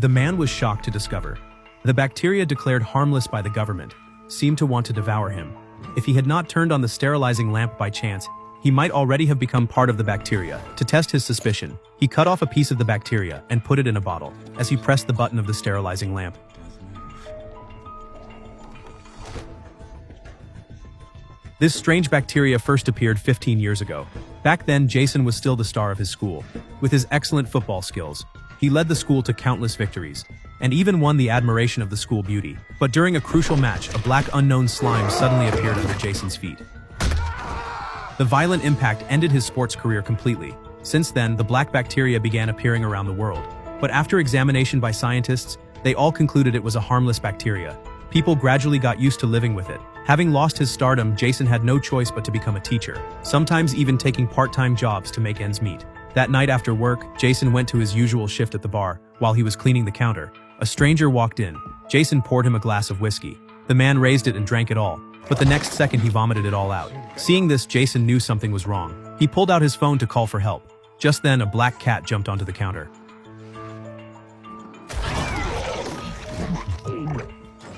The man was shocked to discover the bacteria declared harmless by the government seemed to want to devour him. If he had not turned on the sterilizing lamp by chance, he might already have become part of the bacteria. To test his suspicion, he cut off a piece of the bacteria and put it in a bottle as he pressed the button of the sterilizing lamp. This strange bacteria first appeared 15 years ago. Back then, Jason was still the star of his school. With his excellent football skills, he led the school to countless victories, and even won the admiration of the school beauty. But during a crucial match, a black unknown slime suddenly appeared under Jason's feet. The violent impact ended his sports career completely. Since then, the black bacteria began appearing around the world. But after examination by scientists, they all concluded it was a harmless bacteria. People gradually got used to living with it. Having lost his stardom, Jason had no choice but to become a teacher, sometimes even taking part-time jobs to make ends meet. That night after work, Jason went to his usual shift at the bar. While he was cleaning the counter, a stranger walked in. Jason poured him a glass of whiskey. The man raised it and drank it all, but the next second he vomited it all out. Seeing this, Jason knew something was wrong. He pulled out his phone to call for help. Just then, a black cat jumped onto the counter.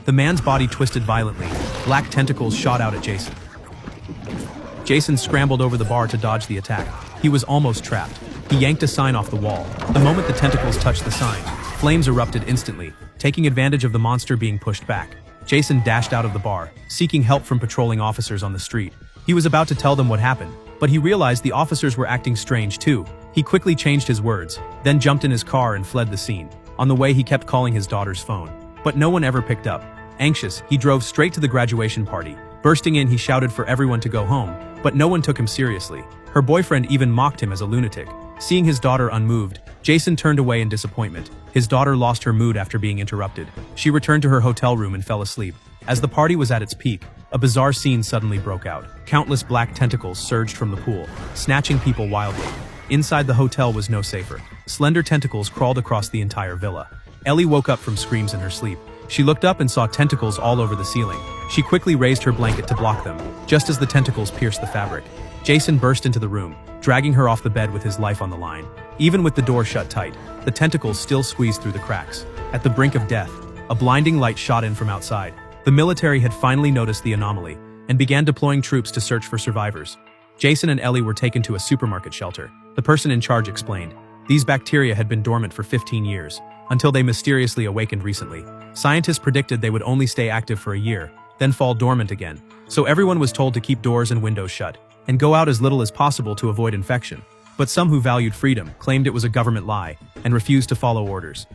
The man's body twisted violently. Black tentacles shot out at Jason. Jason scrambled over the bar to dodge the attack. He was almost trapped. He yanked a sign off the wall. The moment the tentacles touched the sign, flames erupted instantly. Taking advantage of the monster being pushed back, Jason dashed out of the bar, seeking help from patrolling officers on the street. He was about to tell them what happened, but he realized the officers were acting strange too. He quickly changed his words, then jumped in his car and fled the scene. On the way, he kept calling his daughter's phone, but no one ever picked up. Anxious, he drove straight to the graduation party. Bursting in, he shouted for everyone to go home, but no one took him seriously. Her boyfriend even mocked him as a lunatic. Seeing his daughter unmoved, Jason turned away in disappointment. His daughter lost her mood after being interrupted. She returned to her hotel room and fell asleep. As the party was at its peak, a bizarre scene suddenly broke out. Countless black tentacles surged from the pool, snatching people wildly. Inside the hotel was no safer. Slender tentacles crawled across the entire villa. Ellie woke up from screams in her sleep. She looked up and saw tentacles all over the ceiling. She quickly raised her blanket to block them, just as the tentacles pierced the fabric. Jason burst into the room, dragging her off the bed with his life on the line. Even with the door shut tight, the tentacles still squeezed through the cracks. At the brink of death, a blinding light shot in from outside. The military had finally noticed the anomaly and began deploying troops to search for survivors. Jason and Ellie were taken to a supermarket shelter. The person in charge explained, these bacteria had been dormant for 15 years, until they mysteriously awakened recently. Scientists predicted they would only stay active for a year, then fall dormant again. So everyone was told to keep doors and windows shut, and go out as little as possible to avoid infection. But some who valued freedom claimed it was a government lie, and refused to follow orders.